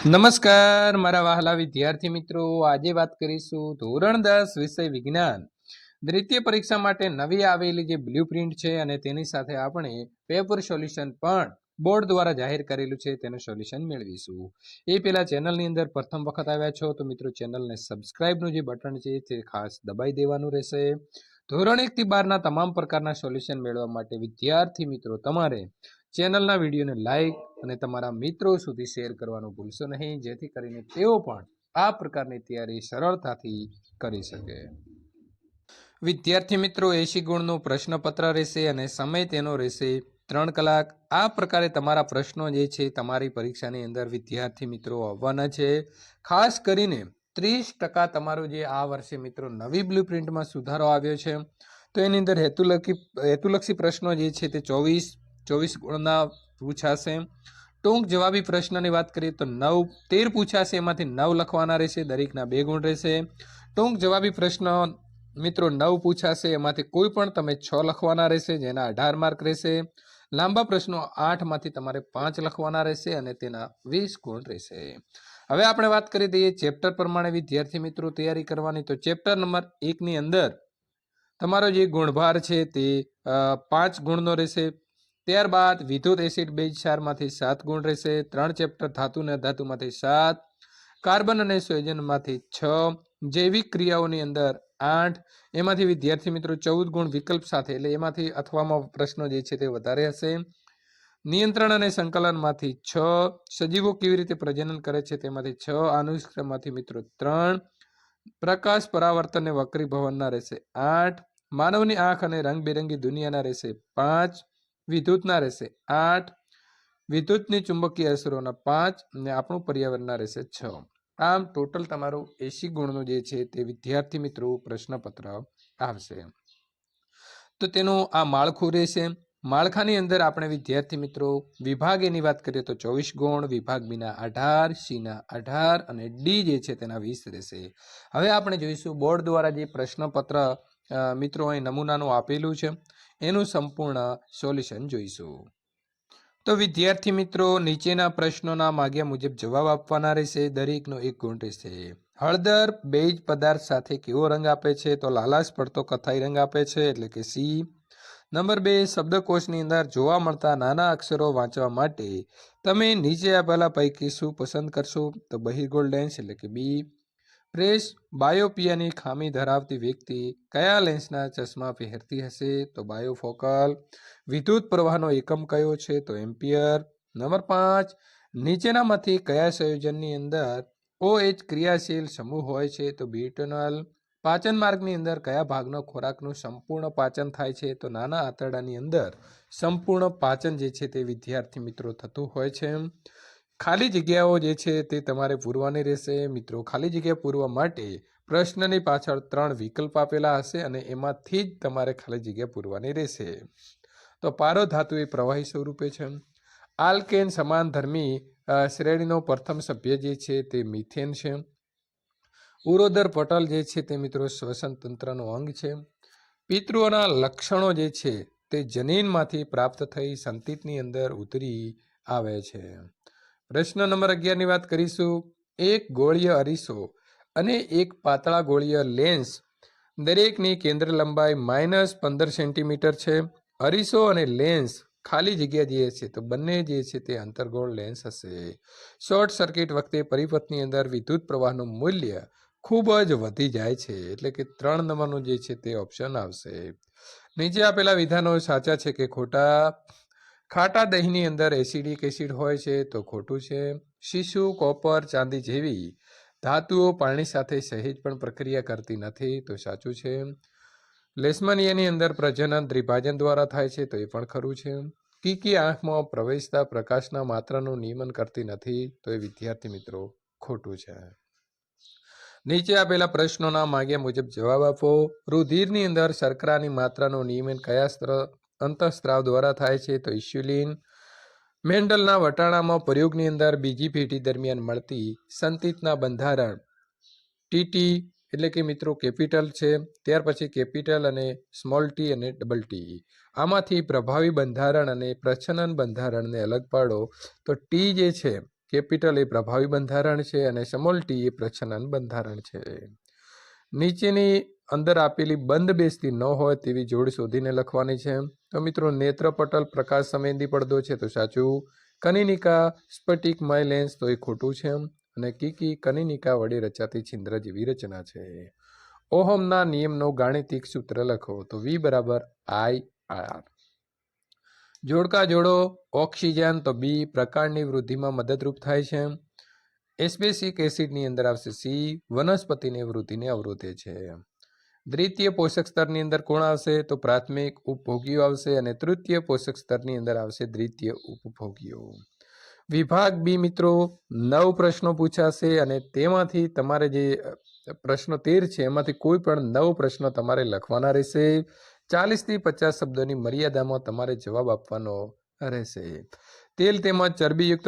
નમસ્કાર મારા વહાલા વિદ્યાર્થી મિત્રો, આજે વાત કરીશું ધોરણ 10 વિષય વિજ્ઞાન દ્વિતીય પરીક્ષા માટે નવી આવેલી જે બ્લુપ્રિન્ટ છે અને તેની સાથે આપણે પેપર સોલ્યુશન પણ બોર્ડ દ્વારા જાહેર કરેલું છે તેનું સોલ્યુશન મેળવીશું. એ પહેલા ચેનલની અંદર પ્રથમ વખત આવ્યા છો તો મિત્રો ચેનલને સબસ્ક્રાઇબનું જે બટન છે તે ખાસ દબાઈ દેવાનું રહેશે. ધોરણ 1 થી 12 તમામ પ્રકારના સોલ્યુશન મેળવવા માટે વિદ્યાર્થી મિત્રો તમારે ચેનલના વિડીયોને લાઈક અને તમારા મિત્રો સુધી શેર કરવાનું ભૂલશો નહીં, જેથી કરીને તેઓ પણ આ પ્રકારની તૈયારી સરળતાથી કરી શકે. વિદ્યાર્થી મિત્રો 80 ગુણનું પ્રશ્નપત્ર રહેશે અને સમય તેનો રહેશે 3 કલાક. આ પ્રકારે તમારા પ્રશ્નો જે છે તમારી પરીક્ષાની અંદર વિદ્યાર્થી મિત્રો આવવાના છે. ખાસ કરીને 30% તમારું જે આ વર્ષે મિત્રો નવી બ્લુપ્રિન્ટમાં સુધારો આવ્યો છે તો એની અંદર હેતુલક્ષી પ્રશ્નો જે છે તે 24 ગુણના પૂછાશે. ટૂંક જવાબી પ્રશ્નની વાત કરીએ તો 13 પૂછાશે, એમાંથી 9 લખવાના રહેશે, દરેકના 2 ગુણ રહેશે. ટૂંક જવાબી પ્રશ્ન મિત્રો 9 પૂછાશે, એમાંથી કોઈ પણ તમે 6 લખવાના રહેશે, જેના 18 માર્ક રહેશે. લાંબા પ્રશ્નો 8 માંથી તમારે 5 લખવાના રહેશે અને તેના 20 ગુણ રહેશે. હવે આપણે વાત કરી દઈએ ચેપ્ટર પ્રમાણે વિદ્યાર્થી મિત્રો તૈયારી કરવાની. તો ચેપ્ટર નંબર 1 ની અંદર તમારો જે ગુણભાર છે તે 5 ગુણનો રહેશે. ત્યારબાદ વિદ્યુત એસિડ બેઝ ક્ષારમાંથી 7 ગુણ રહેશે. 3 ચેપ્ટર ધાતુ અને અધાતુમાંથી 7, કાર્બન અને સંયોજનમાંથી 6, જૈવિક ક્રિયાઓની અંદર 8, એમાંથી વિદ્યાર્થી મિત્રો 14 ગુણ વિકલ્પ સાથે, એટલે એમાંથી અથવામાં પ્રશ્નો જે છે તે વધારે હશે. નિયંત્રણ અને સંકલનમાંથી 6, સજીવો કેવી રીતે પ્રજનન કરે છે તેમાંથી 6, અનુષ્ક્રમમાંથી મિત્રો 3, પ્રકાશ પરાવર્તન અને વક્રીભવનના રહેશે 8, માનવની આંખ અને રંગબેરંગી દુનિયાના રહેશે 5, વિદ્યુતના રહેશે 8, વિદ્યુતની ચુંબકીય અસરોના 5 અને આપણું પર્યાવરણના રહેશે 6. આમ ટોટલ તમારું 80 ગુણનું જે છે તે વિદ્યાર્થી મિત્રો પ્રશ્નપત્ર આવશે. તો તેનું આ માળખું રહેશે. માળખાની અંદર આપણે વિદ્યાર્થી મિત્રો વિભાગ એની વાત કરીએ તો 24 ગુણ, વિભાગ બીના 18, સીના 18 અને ડી જે છે તેના 20 રહેશે. હવે આપણે જોઈશું બોર્ડ દ્વારા જે પ્રશ્નપત્ર મિત્રો અહીં નમૂનાનું આપેલું છે એનું સંપૂર્ણ સોલ્યુશન જોઈશું. તો વિદ્યાર્થી મિત્રો નીચેના પ્રશ્નોના માગ્યા મુજબ જવાબ આપવાના રહેશે, દરેકનો 1 ગુણ રહેશે. હળદર બેઝ પદાર્થ સાથે કેવો રંગ આપે છે? તો લાલાશ પડતો કથ્થાઈ રંગ આપે છે, એટલે કે સી. નંબર 2, શબ્દકોશની અંદર જોવા મળતા નાના અક્ષરો વાંચવા માટે તમે નીચે આપેલા પૈકી શું પસંદ કરશો? તો બહિર્ગોળ લેન્સ, એટલે કે બી. પ્રેસ બાયોપિયાની ખામી ધરાવતી વ્યક્તિ કયા લેન્સના ચશ્મા પહેરતી હશે? તો બાયોફોકલ. વિદ્યુત પ્રવાહનો એકમ કયો છે? તો એમ્પિયર. નંબર 5, નીચેનામાંથી કયા સંયોજનની અંદર OH ક્રિયાશીલ સમૂહ હોય છે? તો બ્યુટેનોલ. પાચન માર્ગની અંદર કયા ભાગનો ખોરાકનું સંપૂર્ણ પાચન થાય છે? તો નાના આંતરડાની અંદર સંપૂર્ણ પાચન જે છે તે વિદ્યાર્થી મિત્રો થતું હોય છે. ખાલી જગ્યાઓ જે છે તે તમારે પૂરવાની રહેશે. મિત્રો ખાલી જગ્યા પૂરવા માટે પ્રશ્નની પાછળ 3 વિકલ્પ આપેલા હશે અને એમાંથી જ તમારે ખાલી જગ્યા પૂરવાની રહેશે. તો પારો ધાતુ એ પ્રવાહી સ્વરૂપે છે. આલ્કેન સમાનધર્મી શ્રેણીનો પ્રથમ સભ્ય જે છે તે મિથેન છે. ઉરોદર પટલ જે છે તે મિત્રો શ્વસન તંત્રનો અંગ છે. પિતૃઓના લક્ષણો જે છે તે જનીનમાંથી પ્રાપ્ત થઈ સંતતિની અંદર ઉતરી આવે છે. પ્રશ્ન નંબર 11 ની વાત કરીશું. એક ગોળીય અરીસો અને એક પાતળા ગોળીય લેન્સ દરેકની કેન્દ્ર લંબાઈ -15 સેન્ટીમીટર છે. અરીસો અને લેન્સ ખાલી જગ્યા જે છે તો બંને જે છે તે અંતર્ગોળ લેન્સ હશે. શોર્ટ સર્કિટ વખતે પરિપથની અંદર વિદ્યુત પ્રવાહનું મૂલ્ય ખૂબ જ વધી જાય છે, એટલે કે 3 નંબરનું જે છે તે ઓપ્શન આવશે. નીચે આપેલા વિધાનો સાચા છે કે ખોટા? ખાટા દહીંની અંદર એસિડિક એસિડ હોય છે તો ખોટું છે. શીશુ, કોપર, ચાંદી જેવી ધાતુઓ પાણી સાથે સહેજ પણ પ્રક્રિયા કરતી નથી તો સાચું છે. લેશમાનિયાની અંદર પ્રજનન દ્વિભાજન દ્વારા થાય છે તો એ પણ ખરું છે. કીકી આંખમાં પ્રવેશતા પ્રકાશના માત્રાનું નિયમન કરતી નથી તો એ વિદ્યાર્થી મિત્રો ખોટું છે. નીચે આપેલા પ્રશ્નોના માગ્યા મુજબ જવાબ આપો. રુધિરની અંદર શર્કરાની માત્રાનું નિયમન કયા અંતઃસ્ત્રાવ દ્વારા થાય છે? તો ઇન્સ્યુલિન. મેન્ડલના વટાણામાં પ્રયોગની અંદર બીજી પેઢી દરમિયાન મળતી સંતતિના બંધારણ ટીટી એટલે કે મિત્રો કેપિટલ છે, ત્યાર પછી કેપિટલ અને સ્મોલ ટી અને ડબલ ટી. આમાંથી પ્રભાવી બંધારણ અને પ્રચ્છન્ન બંધારણને અલગ પાડો. તો ટી જે છે કેપિટલ એ પ્રભાવી બંધારણ છે અને સ્મોલ ટી એ પ્રચ્છન્ન બંધારણ છે. નીચેની અંદર આપેલી બંધ બેસતી ન હોય તેવી જોડ શોધીને લખવાની છે. તો મિત્રો નેત્રપટલ પ્રકાશ સંવેદી પડદો છે તો સાચું. કનિનિકા સ્ફટિકમય લેન્સ તો એ ખોટું છે. અને કીકી કનિનિકા વડે રચાતી છિદ્ર જેવી રચના છે. ઓહમના નિયમનો ગાણિતિક સૂત્ર લખો તો V બરાબર IR. જોડકા જોડો. ઓક્સિજન તો B પ્રકાંડની વૃદ્ધિમાં મદદરૂપ થાય છે. એસ્પેસિક એસિડની અંદર આવશે C વનસ્પતિની વૃદ્ધિને અવરોધે છે. દ્વિતીય પોષક સ્તરની અંદર કોણ આવશે તો પ્રાથમિક ઉપભોગીઓ આવશે અને તૃતીય પોષક સ્તરની અંદર આવશે દ્વિતીય ઉપભોગીઓ. વિભાગ બી મિત્રો 9 પ્રશ્નો પૂછાશે અને તેમાંથી તમારે જે પ્રશ્નો 13 છે એમાંથી કોઈ પણ 9 પ્રશ્નો તમારે લખવાના રહેશે. 40 થી 50 શબ્દોની મર્યાદામાં તમારે જવાબ આપવાનો રહેશે. તેલ તેમજ ચરબીયુક્ત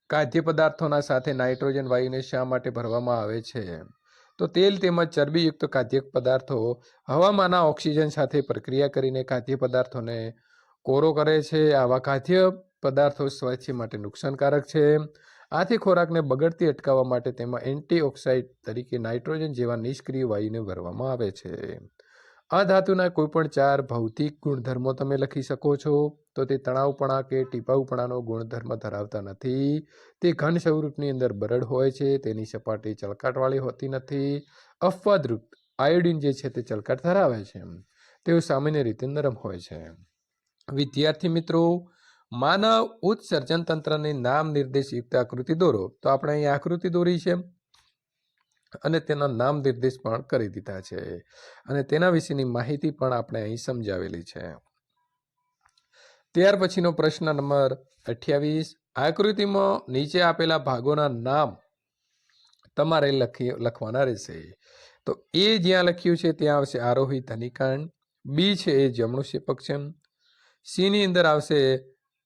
ખાદ્ય પદાર્થોના સાથે નાઇટ્રોજન વાયુને શા માટે ભરવામાં આવે છે? તો તેલ તેમજ ચરબીયુક્ત ખાદ્ય પદાર્થો હવામાંના ઓક્સિજન સાથે પ્રક્રિયા કરીને ખાદ્ય પદાર્થોને કોરો કરે છે. આવા ખાદ્ય પદાર્થો સ્વાસ્થ્ય માટે નુકસાનકારક છે. આથી ખોરાકને બગડતી અટકાવવા માટે તેમાં એન્ટીઓક્સિડન્ટ તરીકે નાઇટ્રોજન જેવા નિષ્ક્રિય વાયુને ભરવામાં આવે છે. અધાતુના કોઈપણ 4 ભૌતિક ગુણધર્મો તમે લખી શકો છો. તો તે તણાવપણા કે ટીપાઉપણાનો ગુણધર્મ ધરાવતા નથી. તે ઘન સ્વરૂપની અંદર બરડ હોય છે. તેની સપાટી ચળકાટવાળી હોતી નથી. અપવાદરૂપ આયોડિન જે છે તે ચળકાટ ધરાવે છે. તેઓ સામાન્ય રીતે નરમ હોય છે. વિદ્યાર્થી મિત્રો, માનવ ઉત્સર્જન તંત્રની નામ નિર્દેશયુક્ત આકૃતિ દોરો. તો આપણે અહીં આકૃતિ દોરી છે અને તેના નામ નિર્દેશ પણ કરી દીધા છે અને તેના વિશેની માહિતી પણ આપણે અહીં સમજાવેલી છે. ત્યાર પછીનો પ્રશ્ન નંબર 28. આકૃતિમાં નીચે આપેલા ભાગોના નામ તમારે લખવાના રહેશે. તો એ જ્યાં લખ્યું છે ત્યાં આવશે આરોહી ધનિકાંડ. બી છે એ જમણું શેપક છે. સી ની અંદર આવશે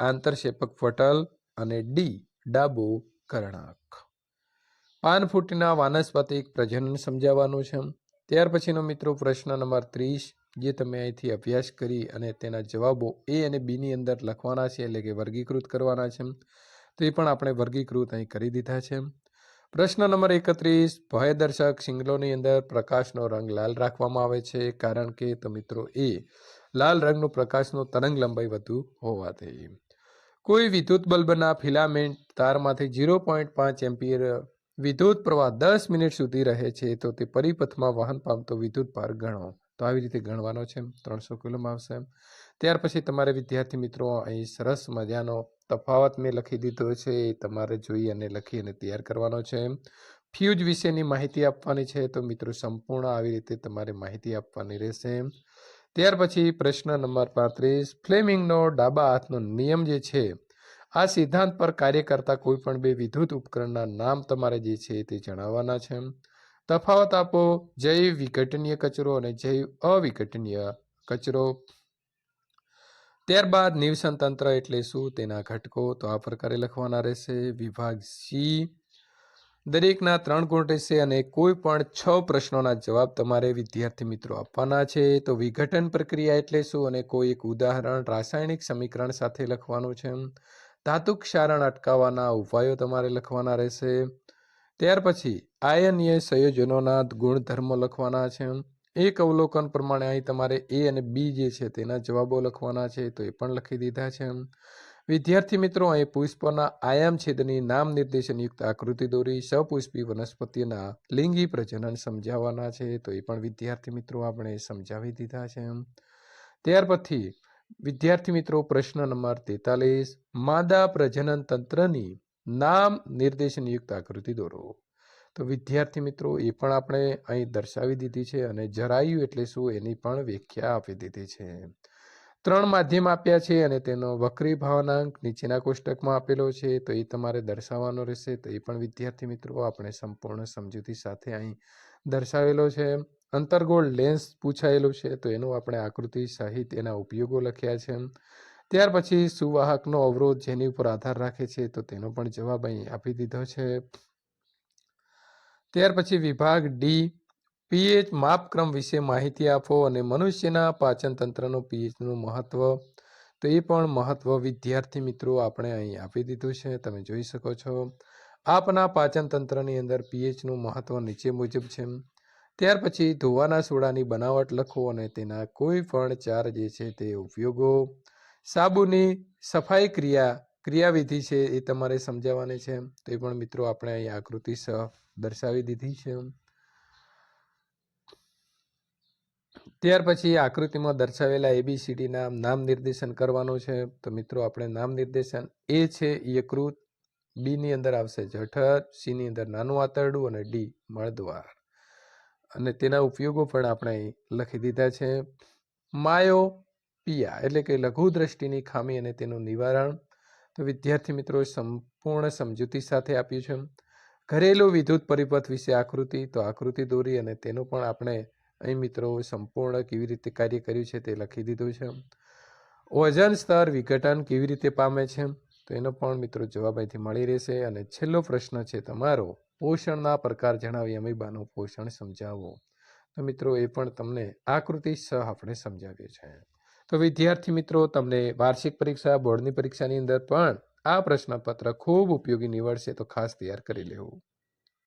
આંતરશેપક પટલ અને ડી ડાબુ કર્ણાક. પાનફૂટના વાનસ્પતિક પ્રજનન સમજાવવાનું છે. ત્યાર પછીનો મિત્રો પ્રશ્ન નંબર 30 જે તમે અહીંથી અભ્યાસ કરી અને તેના જવાબો એ અને બી ની અંદર લખવાના છે, એટલે કે વર્ગીકૃત કરવાના છે. તો એ પણ આપણે વર્ગીકૃત અહીં કરી દીધા છે. પ્રશ્ન નંબર 31 ભયદર્શક સિગ્નલોની અંદર પ્રકાશનો રંગ લાલ રાખવામાં આવે છે કારણ કે તો મિત્રો એ લાલ રંગનો પ્રકાશનો તરંગ લંબાઈ વધુ હોવાથી. કોઈ વિદ્યુત બલ્બના ફિલામેન્ટ તારમાંથી 0.5 એમ્પિયર વિદ્યુત પ્રવાહ 10 મિનિટ સુધી રહે છે તો તે પરિપથમાં વહન પામતો વિદ્યુત ભાર ગણો. તો આવી રીતે ગણવાનો છે. 300 કુલમ આવશે. ત્યાર પછી તમારે વિદ્યાર્થી મિત્રો અહીં સરસ મજાનો તફાવત મેં લખી દીધો છે. એ તમારે જોઈ અને લખી અને તૈયાર કરવાનો છે. ફ્યુઝ વિશેની માહિતી આપવાની છે. તો મિત્રો સંપૂર્ણ આવી રીતે તમારે માહિતી આપવાની રહેશે. ત્યાર પછી પ્રશ્ન નંબર 35 ફ્લેમિંગનો ડાબા હાથનો નિયમ જે છે આ સિદ્ધાંત પર કાર્ય કરતા કોઈ પણ 2 વિદ્યુત ઉપકરણના નામ તમારે જે છે તે જણાવવાના છે. તફાવત આપો જૈવ વિઘટનીય કચરો અને જૈવ અવિઘટનીય કચરો. ત્યારબાદ નિવસન તંત્ર એટલે શું, તેના ઘટકો તો આ પ્રકારે લખવાના રહેશે. વિભાગ સી દરેકના 3 ગુણ રહેશે અને કોઈ પણ 6 પ્રશ્નોના જવાબ તમારે વિદ્યાર્થી મિત્રો આપવાના છે. તો વિઘટન પ્રક્રિયા એટલે શું અને કોઈ એક ઉદાહરણ રાસાયણિક સમીકરણ સાથે લખવાનું છે. ધાતુ ક્ષારણ અટકાવવાના ઉપાયો તમારે લખવાના રહેશે. ત્યાર પછી આયનીય સંયોજનોના ગુણધર્મો લખવાના છે. એક અવલોકન પ્રમાણે અહીં તમારે એ અને બી જે છે તેના જવાબો લખવાના છે. તો એ પણ લખી દીધા છે. વિદ્યાર્થી મિત્રો અહીં પુષ્પના આયામ છેદની નામ નિર્દેશનયુક્ત આકૃતિ દોરી સપુષ્પી વનસ્પતિના લિંગી પ્રજનન સમજાવવાના છે. તો એ પણ વિદ્યાર્થી મિત્રો આપણે સમજાવી દીધા છે. ત્યાર પછી વિદ્યાર્થી મિત્રો પ્રશ્ન નંબર 43 માદા પ્રજનન તંત્રની નામ નિર્દેશનયુક્ત આકૃતિ દોરો. તો વિદ્યાર્થી મિત્રો એ પણ આપણે અહીં દર્શાવી દીધી છે અને જરાયુ એટલે શું એની પણ વ્યાખ્યા આપી દીધી છે. 3 માધ્યમ આપ્યા છે અને તેનો વક્રી ભાવનાંક નીચેના કોષ્ટકમાં આપેલો છે. તો એ તમારે દર્શાવવાનો રહેશે. તો એ પણ વિદ્યાર્થી મિત્રો આપણે સંપૂર્ણ સમજૂતી સાથે અહીં દર્શાવેલો છે. અંતર્ગોળ લેન્સ પૂછાયેલું છે તો એનું આપણે આકૃતિ સહિત એના ઉપયોગો લખ્યા છે. ત્યાર પછી સુવાહકનો અવરોધ જેની ઉપર આધાર રાખે છે તો તેનો પણ જવાબ અહીં આપી દીધો છે. ત્યાર પછી વિભાગ ડી પીએચ માપક્રમ વિશે માહિતી આપો અને મનુષ્યના પાચન તંત્રનું પીએચનું મહત્વ. તો એ પણ મહત્વ વિદ્યાર્થી મિત્રો આપણે અહીં આપી દીધું છે. તમે જોઈ શકો છો. આપના પાચન તંત્રની અંદર પીએચનું મહત્વ નીચે મુજબ છે. ત્યાર પછી ધોવાના સોડાની બનાવટ લખો અને તેના કોઈ પણ ચાર જે છે તે ઉપયોગો. સાબુની સફાઈ ક્રિયાવિધિ છે એ તમારે સમજાવવાની છે. તો એ પણ મિત્રો આપણે અહીં આકૃતિ સહ દર્શાવી દીધી છે. ત્યાર પછી આકૃતિમાં દર્શાવેલા ABCDના નામ નિર્દેશન કરવાનું છે. તો મિત્રો આપણે નામ નિર્દેશન એ છે યકૃત, બી ની અંદર આવશે જઠર, સી ની અંદર નાનું આંતરડું અને ડી મળદ્વાર. અને તેના ઉપયોગો પણ આપણે અહીં લખી દીધા છે. માયોપિયા એટલે કે લઘુ દ્રષ્ટિની ખામી અને તેનું નિવારણ. તો વિદ્યાર્થી મિત્રો સંપૂર્ણ સમજૂતી સાથે આપ્યું છે. ઘરેલું વિદ્યુત પરિપથ વિશે આકૃતિ, તો આકૃતિ દોરી અને તેનું પણ આપણે અહીં મિત્રો સંપૂર્ણ કેવી રીતે કાર્ય કર્યું છે તે લખી દીધું છે. ઓઝોન સ્તર વિઘટન કેવી રીતે પામે છે, તો એનો પણ મિત્રો જવાબ અહીંથી મળી રહેશે. અને છેલ્લો પ્રશ્ન છે તમારો, પોષણના પ્રકાર જણાવી અમીબાનું પોષણ સમજાવો. તો મિત્રો એ પણ તમને આકૃતિ સહ આપણે સમજાવીએ છીએ. તો વિદ્યાર્થી મિત્રો તમને વાર્ષિક પરીક્ષા, બોર્ડની પરીક્ષાની અંદર પણ આ પ્રશ્નપત્ર ખૂબ ઉપયોગી નીવડશે, તો ખાસ તૈયાર કરી લેવું.